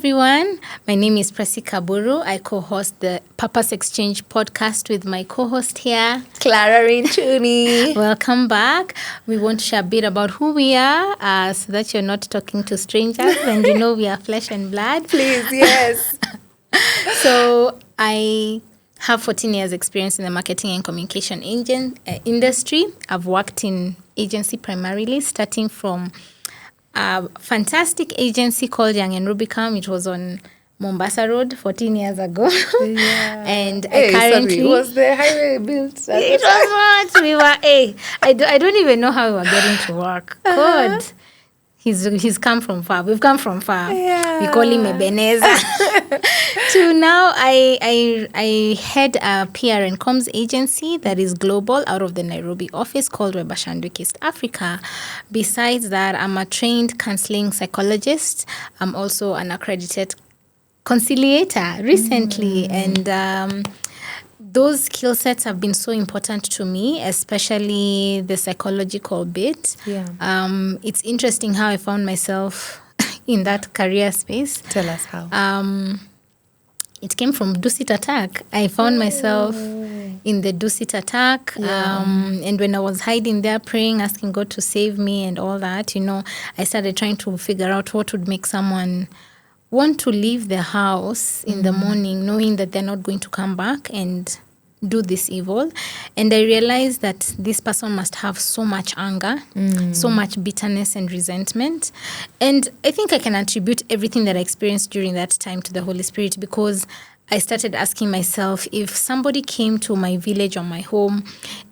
everyone. My name is Presi Kaburu. I co-host the Purpose Exchange podcast with my co-host here, Clara Rinchuni. Welcome back. We want to share a bit about who we are so that you're not talking to strangers and you know we are flesh and blood. Please, yes. So I have 14 years experience in the marketing and communication industry. I've worked in agency primarily, starting from a fantastic agency called Young and Rubicam. It was on Mombasa Road 14 years ago. Yeah. And I currently... was the highway built? It was what? We were... I don't even know how we were getting to work. God. He's come from far. We've come from far. Yeah. We call him Ebenezer. So now I head a PR and comms agency that is global out of the Nairobi office called Weber Shandwick East Africa. Besides that, I'm a trained counseling psychologist. I'm also an accredited conciliator recently. And those skill sets have been so important to me, especially the psychological bit. Yeah. It's interesting how I found myself in that career space. Tell us how. It came from Dusit Attack. I found myself in the Dusit Attack. Yeah. And when I was hiding there, praying, asking God to save me and all that, I started trying to figure out what would make someone want to leave the house in the morning knowing that they're not going to come back and do this evil. And I realized that this person must have so much anger, so much bitterness and resentment. And I think I can attribute everything that I experienced during that time to the Holy Spirit, because I started asking myself, if somebody came to my village or my home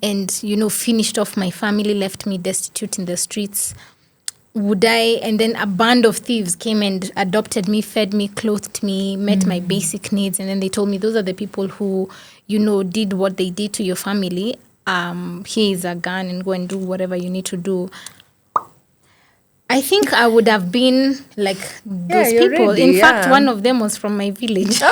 and, finished off my family, left me destitute in the streets, would I, and then a band of thieves came and adopted me, fed me, clothed me, met my basic needs, and then they told me, those are the people who, did what they did to your family. Here is a gun and go and do whatever you need to do. I think I would have been like those people. Ready, in fact, one of them was from my village.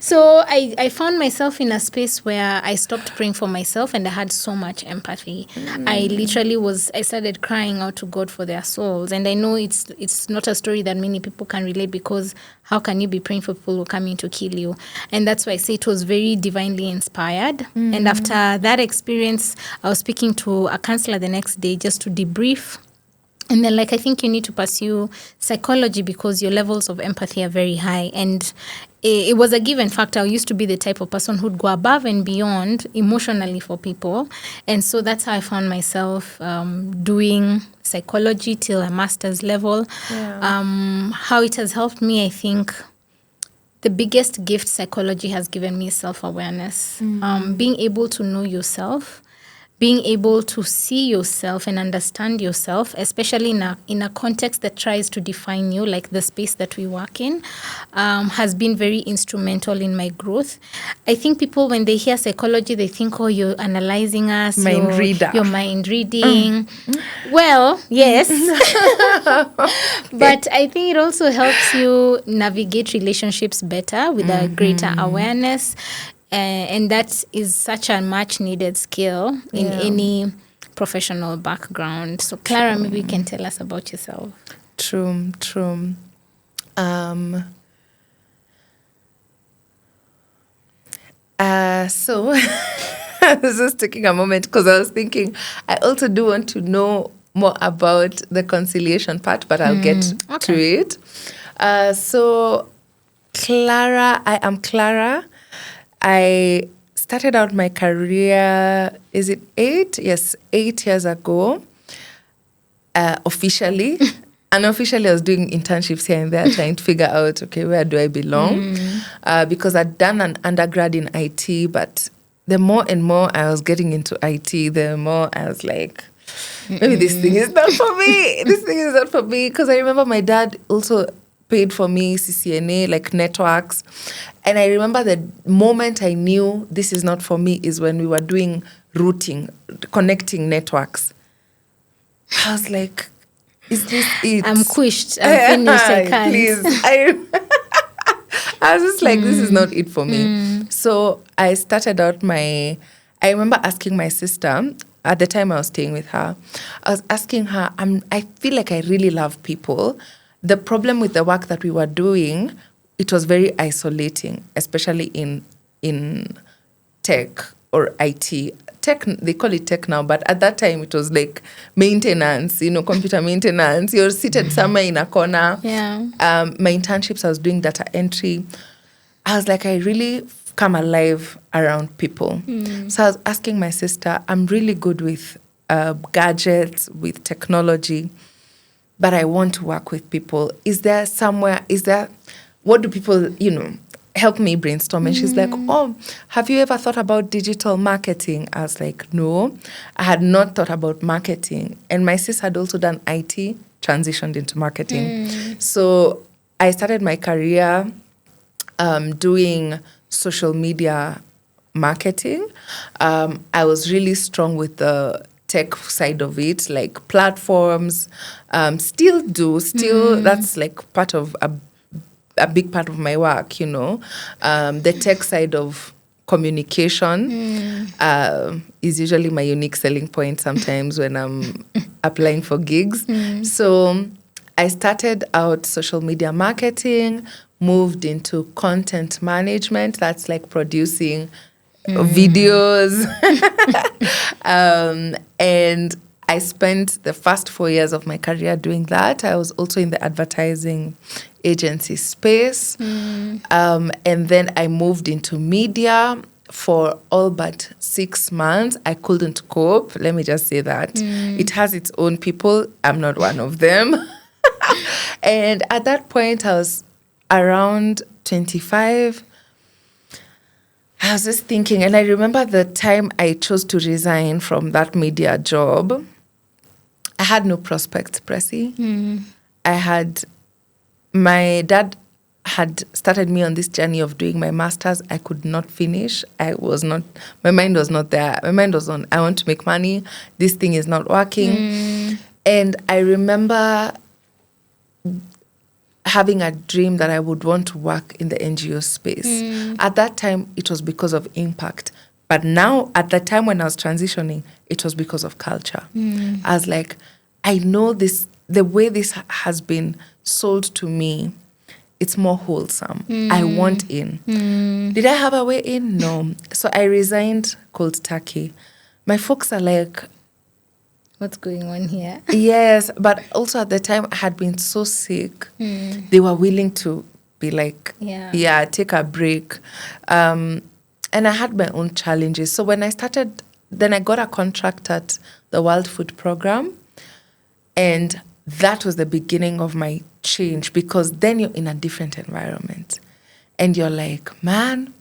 So I found myself in a space where I stopped praying for myself and I had so much empathy. I started crying out to God for their souls. And I know it's not a story that many people can relate, because how can you be praying for people who are coming to kill you? And that's why I say it was very divinely inspired. And after that experience, I was speaking to a counselor the next day just to debrief. And then, I think you need to pursue psychology because your levels of empathy are very high. And it was a given factor. I used to be the type of person who'd go above and beyond emotionally for people. And so that's how I found myself doing psychology till a master's level. Yeah. How it has helped me, I think, the biggest gift psychology has given me is self-awareness. Being able to know yourself, being able to see yourself and understand yourself, especially in a context that tries to define you, like the space that we work in, has been very instrumental in my growth. I think people, when they hear psychology, they think, oh, you're analyzing us. You're mind reading. Well, yes. But I think it also helps you navigate relationships better with a greater awareness. And that is such a much needed skill in any professional background. So Clara, maybe you can tell us about yourself. True. So I was just taking a moment because I was thinking I also do want to know more about the conciliation part, but I'll get to it. So Clara, I am Clara. I started out my career, is it 8? Yes, 8 years ago, officially. Unofficially, I was doing internships here and there, trying to figure out, okay, where do I belong? Because I'd done an undergrad in IT, but the more and more I was getting into IT, the more I was like, maybe this thing is not for me. This thing is not for me. Because I remember my dad also paid for me CCNA, like networks. And I remember the moment I knew this is not for me is when we were doing routing, connecting networks. I was like, is this it? I'm quished. I'm finished. I can't. Please. I was just like, this is not it for me. So I started out I remember asking my sister, at the time I was staying with her, I was asking her, I feel like I really love people. the problem with the work that we were doing, it was very isolating, especially in tech or IT. Tech, they call it tech now, but at that time it was like maintenance, computer maintenance. You're seated somewhere in a corner. Yeah. My internships, I was doing data entry. I was like, I really come alive around people. So I was asking my sister, I'm really good with gadgets, with technology, but I want to work with people. What do people, help me brainstorm? And she's like, oh, have you ever thought about digital marketing? I was like, no, I had not thought about marketing. And my sis had also done IT, transitioned into marketing. So I started my career doing social media marketing. I was really strong with the tech side of it, like platforms. Still that's like part of a big part of my work, the tech side of communication is usually my unique selling point sometimes when I'm applying for gigs. So I started out social media marketing, moved into content management. That's like producing videos. And I spent the first 4 years of my career doing that. I was also in the advertising agency space. And then I moved into media for all but 6 months. I couldn't cope. Let me just say that. It has its own people. I'm not one of them. And at that point, I was around 25. I was just thinking, and I remember the time I chose to resign from that media job. I had no prospects, Pressy. My dad had started me on this journey of doing my master's. I could not finish. My mind was not there. My mind was on, I want to make money. This thing is not working. And I remember having a dream that I would want to work in the NGO space. At that time, it was because of impact. But now, at the time when I was transitioning, it was because of culture. I was like, I know this, the way this has been sold to me, it's more wholesome. I want in. Did I have a way in? No. So I resigned cold turkey. My folks are like, what's going on here? Yes, but also at the time I had been so sick. They were willing to be like, take a break. And I had my own challenges. So when I started, then I got a contract at the World Food Program. And that was the beginning of my change, because then you're in a different environment. And you're like, man,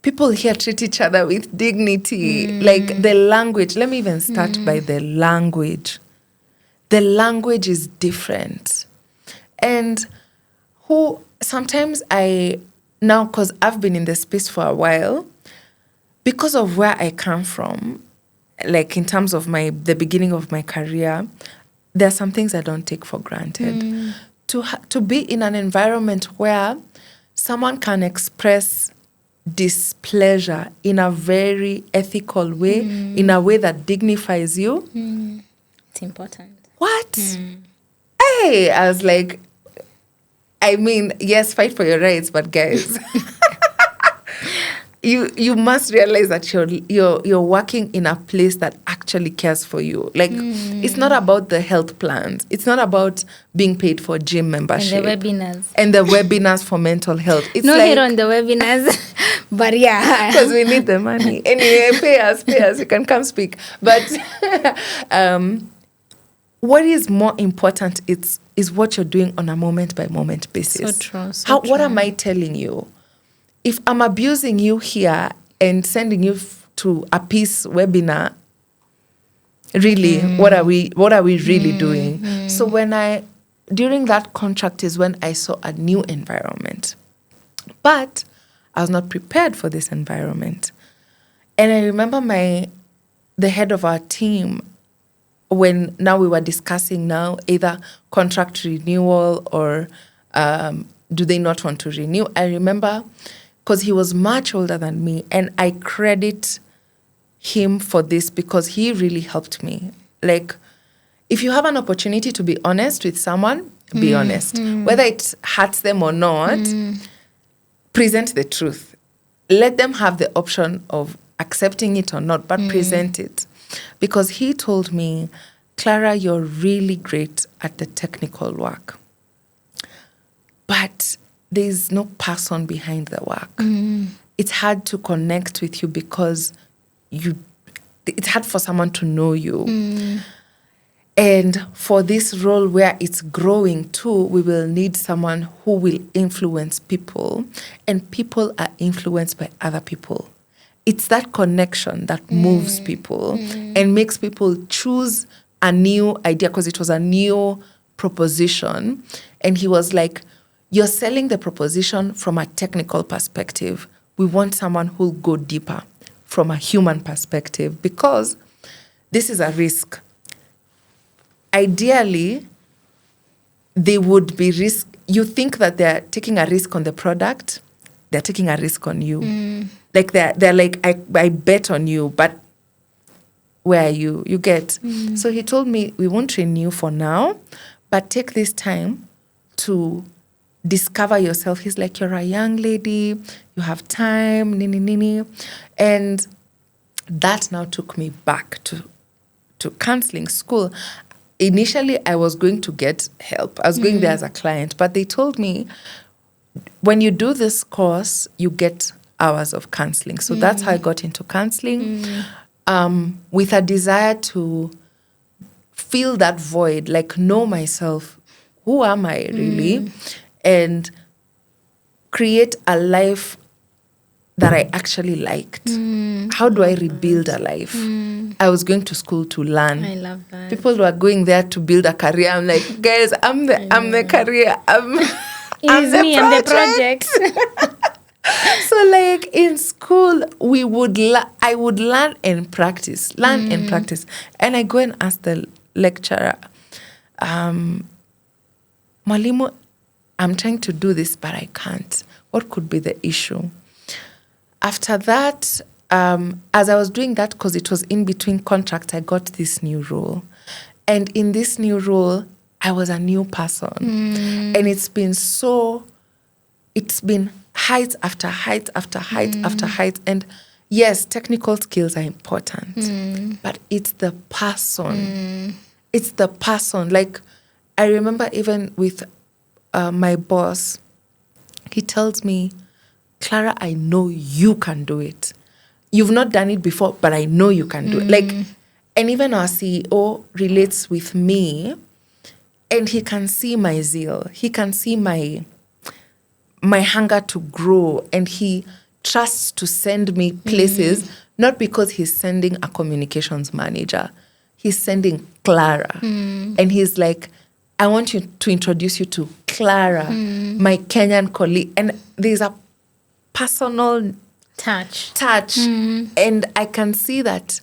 people here treat each other with dignity. Like the language, let me even start by the language. The language is different. And sometimes now, because I've been in the space for a while, because of where I come from, like in terms of the beginning of my career, there are some things I don't take for granted. To be in an environment where someone can express displeasure in a very ethical way, in a way that dignifies you. It's important. What? Hey, I was like, I mean, yes, fight for your rights, but guys, you must realize that you're working in a place that actually cares for you. Like, it's not about the health plans. It's not about being paid for gym membership. And the webinars for mental health. It's no hate on the webinars, but yeah. Because we need the money. Anyway, pay us. You can come speak. But what is more important is what you're doing on a moment-by-moment basis. So true. What am I telling you? If I'm abusing you here and sending you to a peace webinar, really, what are we really doing? So during that contract is when I saw a new environment. But I was not prepared for this environment. And I remember the head of our team, when now we were discussing either contract renewal or do they not want to renew. I remember, because he was much older than me, and I credit him for this because he really helped me. Like, if you have an opportunity to be honest with someone, Be honest. Whether it hurts them or not, present the truth. Let them have the option of accepting it or not, but present it. Because he told me, Clara, you're really great at the technical work, but there's no person behind the work. It's hard to connect with you because it's hard for someone to know you. And for this role where it's growing too, we will need someone who will influence people, and people are influenced by other people. It's that connection that moves people and makes people choose a new idea, because it was a new proposition. And he was like, you're selling the proposition from a technical perspective. We want someone who'll go deeper from a human perspective, because this is a risk. Ideally, they would be risk. You think that they're taking a risk on the product, they're taking a risk on you. Like they're like, I bet on you, but where are you? You get. So he told me, we won't train you for now, but take this time to discover yourself. He's like, you're a young lady, you have time, nini. And that now took me back to counseling school. Initially, I was going to get help. I was going there as a client, but they told me, when you do this course, you get hours of counseling. So that's how I got into counseling, with a desire to fill that void, like know myself. Who am I really? And create a life that I actually liked. How do I rebuild a life? I was going to school to learn. I love that. People were going there to build a career. I'm like, guys, I'm the career. I'm the project. So like in school, I would learn and practice. And I go and ask the lecturer, Mwalimu, I'm trying to do this, but I can't. What could be the issue? After that, as I was doing that, because it was in between contracts, I got this new role. And in this new role, I was a new person. And it's been heights after heights after heights after heights. And yes, technical skills are important, but it's the person. It's the person. Like, I remember even with my boss, he tells me, Clara, I know you can do it. You've not done it before, but I know you can do it. Like, and even our CEO relates with me, and he can see my zeal. He can see my hunger to grow, and he trusts to send me places, not because he's sending a communications manager. He's sending Clara. And he's like, I want you to introduce you to Clara, my Kenyan colleague. And there's a personal touch. And I can see that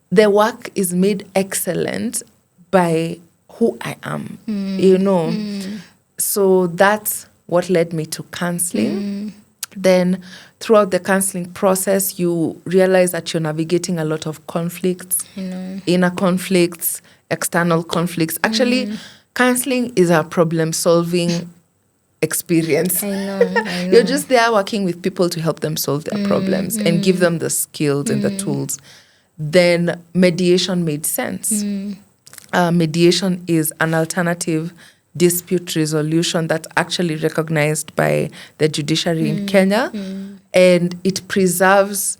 the work is made excellent by who I am, you know. So that's what led me to counseling. Then throughout the counseling process, you realize that you're navigating a lot of conflicts, inner conflicts, external conflicts. Actually, counseling is a problem-solving experience. I know. You're just there working with people to help them solve their problems and give them the skills and the tools. Then mediation made sense. Mediation is an alternative dispute resolution that's actually recognized by the judiciary in Kenya, and it preserves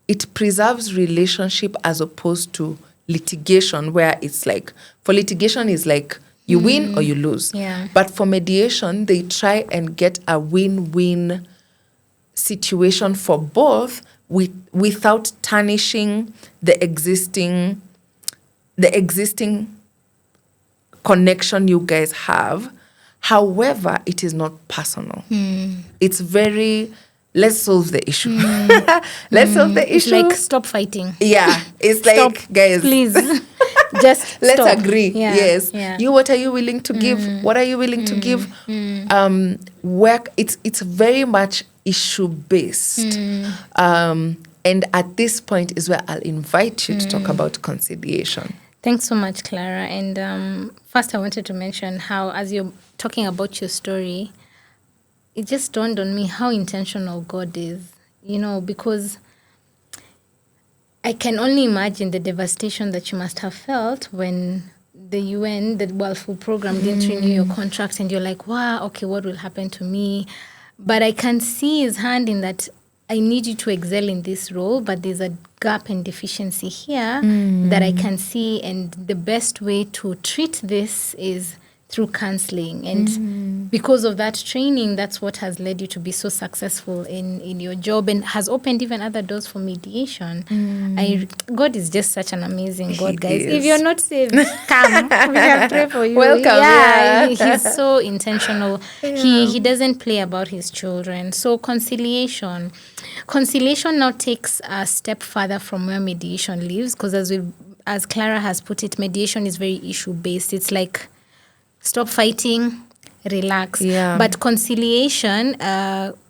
relationship as opposed to litigation, where it's like, for litigation is like you win or you lose. Yeah. But for mediation, they try and get a win-win situation for both without tarnishing the existing connection you guys have. However, it is not personal. It's very, let's solve the issue. Let's solve the issue. It's like, stop fighting. Yeah. It's Stop, like, guys, please. Just let's stop. agree. Yeah. Yes. Yeah. You, what are you willing to give? What are you willing to give? Work. It's very much issue based. And at this point is where I'll invite you to talk about conciliation. Thanks so much, Clara. And first, I wanted to mention how, as you're talking about your story, it just dawned on me how intentional God is, because I can only imagine the devastation that you must have felt when the UN, the World Food Program, didn't renew your contract, and you're like, wow, okay, what will happen to me? But I can see his hand in that I need you to excel in this role, but there's a gap and deficiency here that I can see, and the best way to treat this is through counseling. And because of that training, that's what has led you to be so successful in your job and has opened even other doors for mediation. God is just such an amazing God, guys. If you're not saved, come. We can pray for you. Welcome. Yeah. He's so intentional. Yeah. He doesn't play about his children. So conciliation now takes a step further from where mediation lives, because as Clara has put it, mediation is very issue-based. It's like, stop fighting, relax. Yeah. But conciliation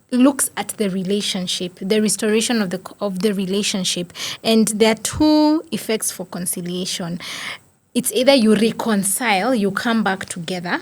looks at the relationship, the restoration of the relationship. And there are two effects for conciliation. It's either you reconcile, you come back together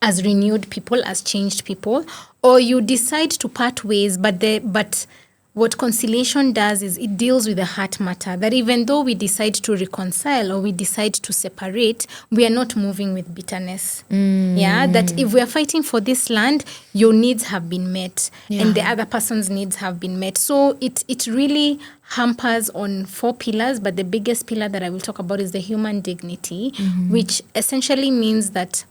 as renewed people, as changed people, or you decide to part ways, but what conciliation does is it deals with the heart matter, that even though we decide to reconcile or we decide to separate, we are not moving with bitterness. Yeah, that if we are fighting for this land, your needs have been met and the other person's needs have been met. So it really hampers on 4 pillars, but the biggest pillar that I will talk about is the human dignity, which essentially means that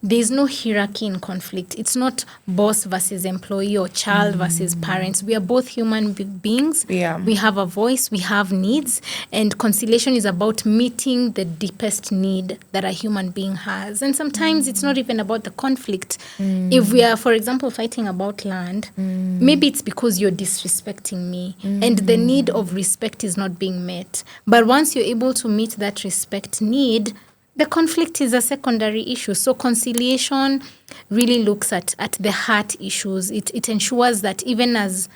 there's no hierarchy in conflict. It's not boss versus employee or child versus parents. We are both human beings. Yeah. We have a voice, we have needs, and conciliation is about meeting the deepest need that a human being has. And sometimes it's not even about the conflict. If we are, for example, fighting about land, maybe it's because you're disrespecting me and the need of respect is not being met. But once you're able to meet that respect need, the conflict is a secondary issue. So conciliation really looks at the heart issues. It ensures that even as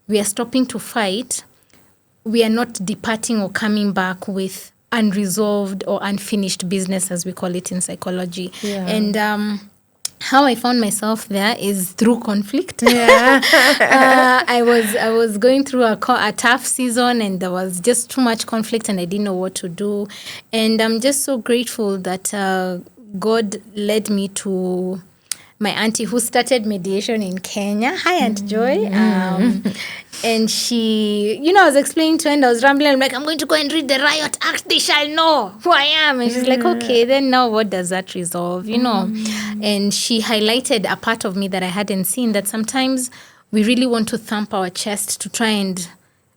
we are stopping to fight, we are not departing or coming back with unresolved or unfinished business, as we call it in psychology. Yeah. And how I found myself there is through conflict. Yeah. I was going through a tough season, and there was just too much conflict, and I didn't know what to do. And I'm just so grateful that God led me to my auntie who started mediation in Kenya. Hi, Aunt Joy. And she, I was explaining to her and I was rambling. I'm like, I'm going to go and read the Riot Act. They shall know who I am. And she's like, okay, then now what does that resolve, And she highlighted a part of me that I hadn't seen, that sometimes we really want to thump our chest to try and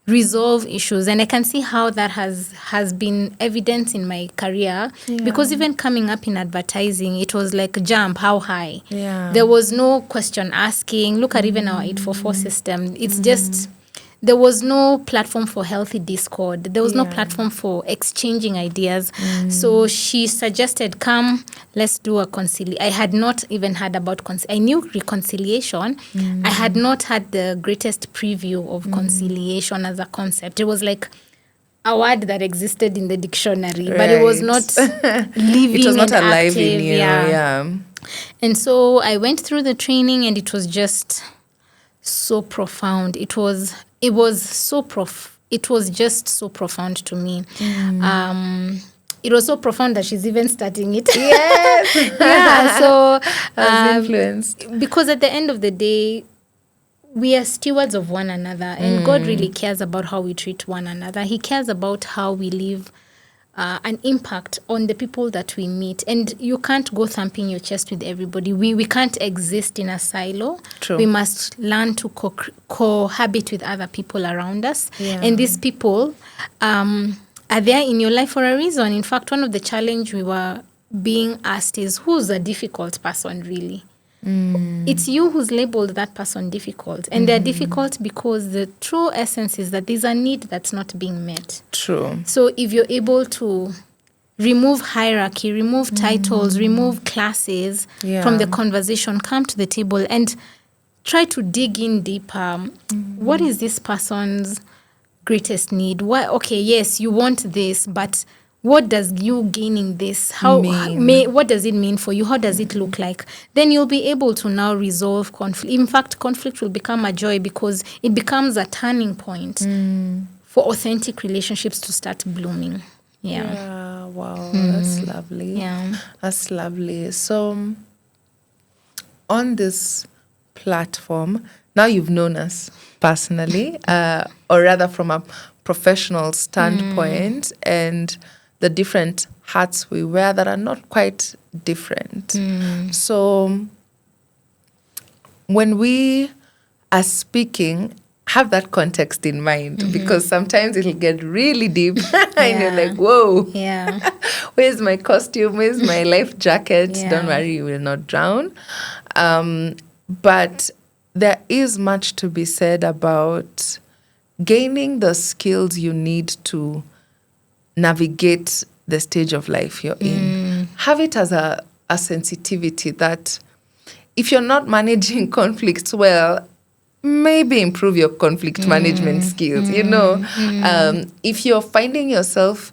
resolve issues. And I can see how that has been evident in my career, because even coming up in advertising, it was like jump, how high? Yeah. There was no question asking. Look at even our 844 system. It's just, there was no platform for healthy discord. There was no platform for exchanging ideas. So she suggested, come, let's do a conciliation. I had not even heard about I knew reconciliation. I had not had the greatest preview of conciliation as a concept. It was like a word that existed in the dictionary, but it was not living. It was not and alive active. in you. Yeah. And so I went through the training, and it was just so profound. It was just so profound to me. It was so profound that she's even starting it. Yes. Yeah. So I was influenced. because at the end of the day, we are stewards of one another, and God really cares about how we treat one another. He cares about how we leave an impact on the people that we meet. And you can't go thumping your chest with everybody. We can't exist in a silo. True. We must learn to cohabit with other people around us. Yeah. And these people are there in your life for a reason. In fact, one of the challenge we were being asked is, who's a difficult person really? It's you who's labeled that person difficult. And they're difficult because the true essence is that there's a need that's not being met. True. So if you're able to remove hierarchy, remove titles, remove classes from the conversation, come to the table and try to dig in deeper. What is this person's greatest need? Why? Okay, yes, you want this, but what does you gaining this, how Mean. what does it mean for you, how does it look like? Then you'll be able to now resolve conflict. In fact, conflict will become a joy because it becomes a turning point for authentic relationships to start blooming. Yeah, wow, that's lovely. Yeah. That's lovely. So, on this platform, now you've known us personally, or rather from a professional standpoint, and the different hats we wear that are not quite different. So, when we are speaking, have that context in mind because sometimes it'll get really deep and you're like, whoa, Yeah. where's my costume? Where's my life jacket? Yeah. Don't worry, you will not drown. But there is much to be said about gaining the skills you need to navigate the stage of life you're in. Have it as a sensitivity that if you're not managing conflicts well, maybe improve your conflict management skills. You know, if you're finding yourself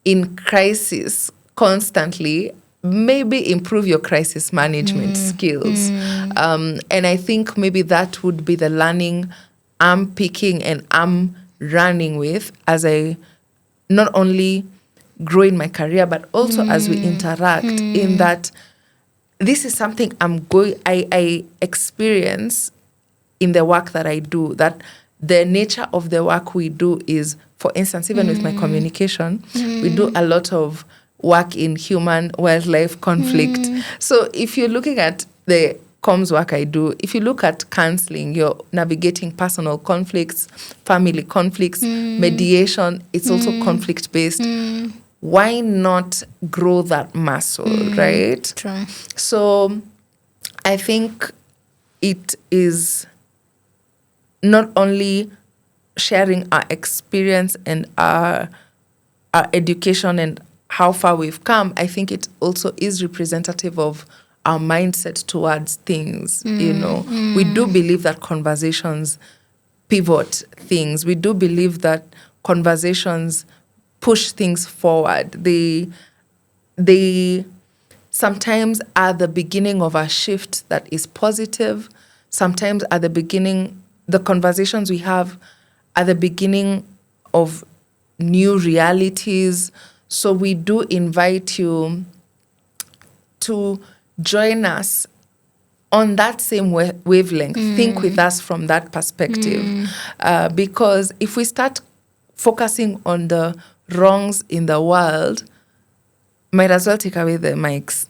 in crisis constantly, maybe improve your crisis management skills. And I think maybe that would be the learning I'm picking and I'm running with as I not only grow in my career, but also as we interact in that this is something I experience in the work that I do, that the nature of the work we do is, for instance, even with my communication, we do a lot of work in human-wildlife conflict. So if you're looking at the comms work I do, if you look at counseling, you're navigating personal conflicts, family conflicts, mediation, it's also conflict-based. Why not grow that muscle, right? True. So I think it is not only sharing our experience and our education and how far we've come, I think it also is representative of our mindset towards things. You know, we do believe that conversations pivot things. We do believe that conversations push things forward. They sometimes are the beginning of a shift that is positive. Sometimes are the beginning, the conversations we have are the beginning of new realities. So we do invite you to join us on that same wavelength. Think with us from that perspective. Because if we start focusing on the wrongs in the world, might as well take away the mics.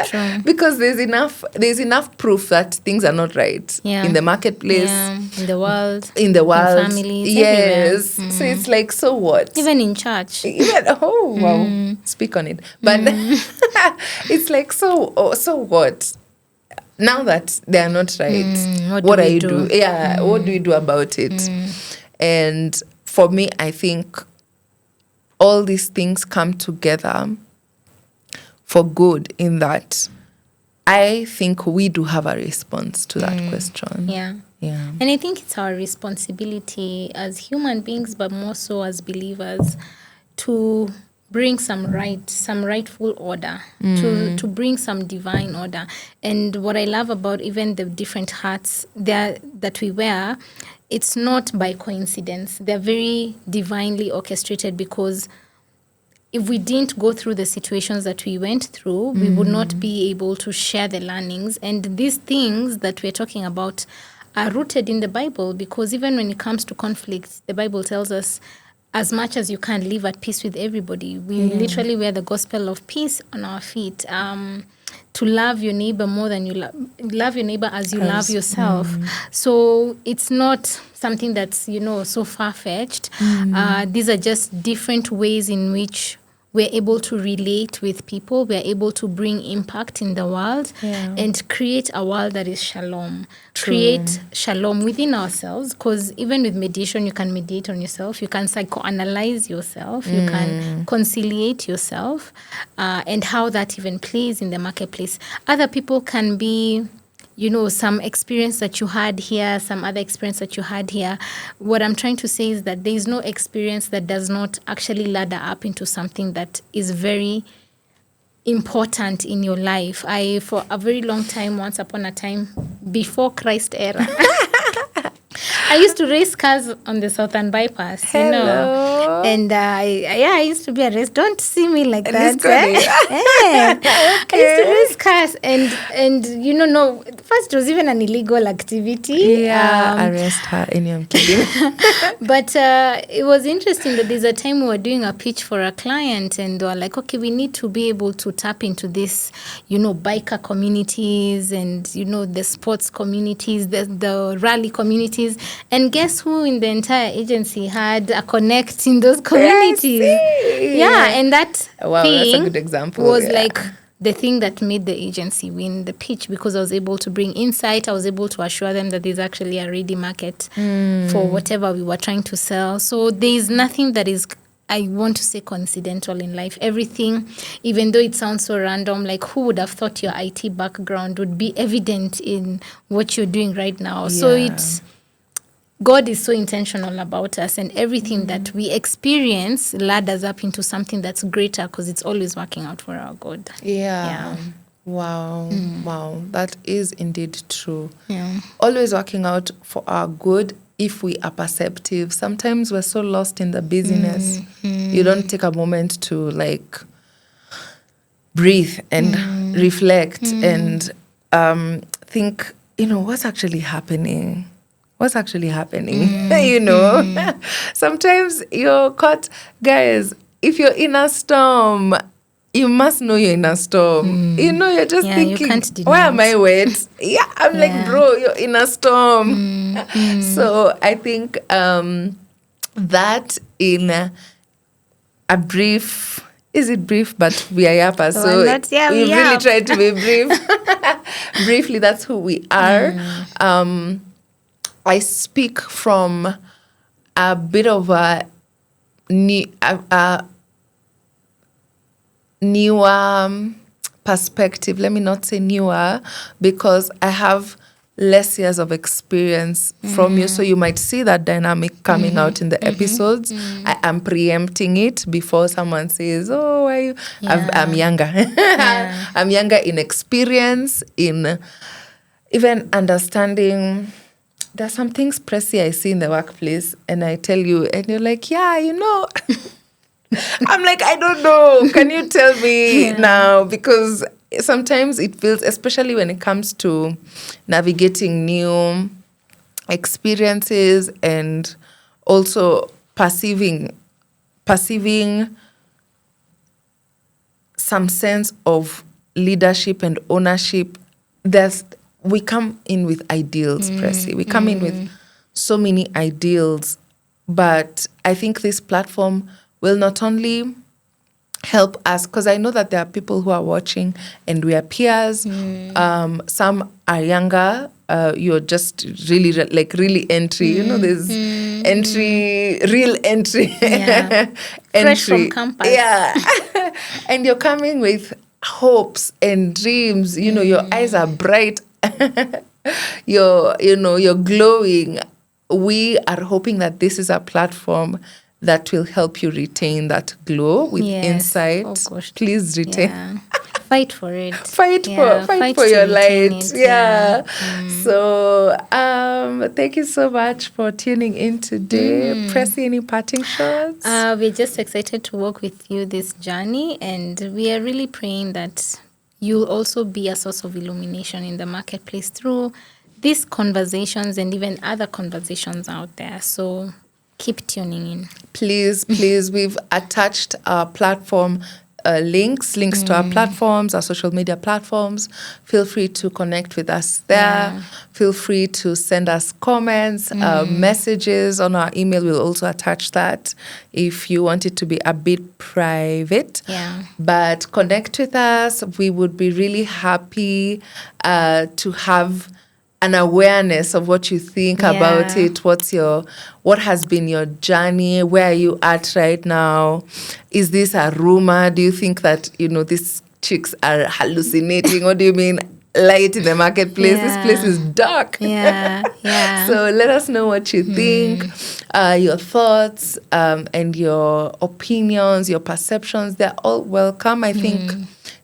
True. Because there's enough proof that things are not right in the marketplace, in the world, in families, yes. everywhere. So it's like, so what? Even in church. Even, oh wow, speak on it. But it's like, so what? Now that they are not right, what do you do? Yeah, what do we do about it? And for me, I think all these things come together for good in that I think we do have a response to that question. Yeah. Yeah. And I think it's our responsibility as human beings, but more so as believers, to bring some rightful order, to bring some divine order. And what I love about even the different hats that we wear, it's not by coincidence. They're very divinely orchestrated, because if we didn't go through the situations that we went through, we would not be able to share the learnings. And these things that we're talking about are rooted in the Bible, because even when it comes to conflict, the Bible tells us, as much as you can, live at peace with everybody. We literally wear the gospel of peace on our feet. To love your neighbor more than you love your neighbor as you love yourself. So it's not something that's, so far-fetched. These are just different ways in which we're able to relate with people. We're able to bring impact in the world and create a world that is shalom. Create shalom within ourselves, because even with mediation, you can mediate on yourself. You can psychoanalyze yourself. You can conciliate yourself, and how that even plays in the marketplace. Other people can be, some experience that you had here, some other experience that you had here. What I'm trying to say is that there is no experience that does not actually ladder up into something that is very important in your life. For a very long time, once upon a time, before Christ era, I used to race cars on the Southern Bypass, Hello. And I used to be a race. Don't see me like And that. it's good. I used to race cars, and no. First, it was even an illegal activity. Arrest her. Any, I'm kidding. But it was interesting that there's a time we were doing a pitch for a client, and they were like, okay, we need to be able to tap into this, biker communities and, the sports communities, the rally communities. And guess who in the entire agency had a connect in those communities? Yeah, and that Wow, thing that's a good example. was Yeah. like the thing that made the agency win the pitch, because I was able to bring insight. I was able to assure them that there's actually a ready market for whatever we were trying to sell. So there is nothing that is, I want to say, coincidental in life. Everything, even though it sounds so random, like who would have thought your IT background would be evident in what you're doing right now? So Yeah. God is so intentional about us, and everything that we experience ladders up into something that's greater, because it's always working out for our good. Yeah. Wow. Wow. That is indeed true. Yeah. Always working out for our good if we are perceptive. Sometimes we're so lost in the busyness. You don't take a moment to breathe and reflect and think, what's actually happening? What's actually happening? Sometimes you're caught, guys, if you're in a storm, you must know you're in a storm. You're just Yeah, you thinking, can't deny why am it. I wet? Yeah, I'm like, Yeah. bro, you're in a storm. So I think that in a brief, is it brief? But we are Yapa, so we we really yap. tried to be brief. Briefly, that's who we are. I speak from a bit of a newer perspective. Let me not say newer, because I have less years of experience from you. So you might see that dynamic coming out in the episodes. I am preempting it before someone says, oh, why you? I'm younger. I'm younger in experience, in even understanding. There's some things, Pressy, I see in the workplace, and I tell you, and you're like, yeah, I'm like, I don't know. Can you tell me now? Because sometimes it feels, especially when it comes to navigating new experiences and also perceiving some sense of leadership and ownership. We come in with ideals, Pressy. We come in with so many ideals, but I think this platform will not only help us, because I know that there are people who are watching and we are peers. Some are younger. You're just really entry. There's entry, real entry. Yeah. Fresh from campus. Yeah. And you're coming with hopes and dreams. Your eyes are bright. You're glowing. We are hoping that this is a platform that will help you retain that glow with insight. Oh, gosh. Please retain. Yeah. Fight for it. Fight for to your retain light. it. Yeah. So thank you so much for tuning in today. Pressy, any parting shots? We're just excited to walk with you this journey, and we are really praying that you'll also be a source of illumination in the marketplace through these conversations and even other conversations out there. So keep tuning in. Please, we've attached our platform links to our platforms, our social media platforms. Feel free to connect with us there. Yeah. Feel free to send us comments, messages on our email. We'll also attach that if you want it to be a bit private. Yeah. But connect with us. We would be really happy to have an awareness of what you think about it. What has been your journey? Where are you at right now? Is this a rumor? Do you think that, these chicks are hallucinating? What do you mean? light in the marketplace. This Yeah. place is dark. Yeah. Yeah. So let us know what you think, your thoughts, and your opinions, your perceptions. They're all welcome. I think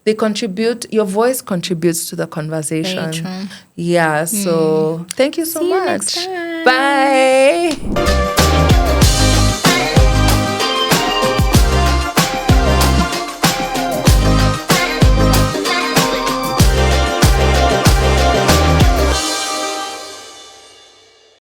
they contribute. Your voice contributes to the conversation. Very true. Yeah. So thank you so See you much. next time. Bye.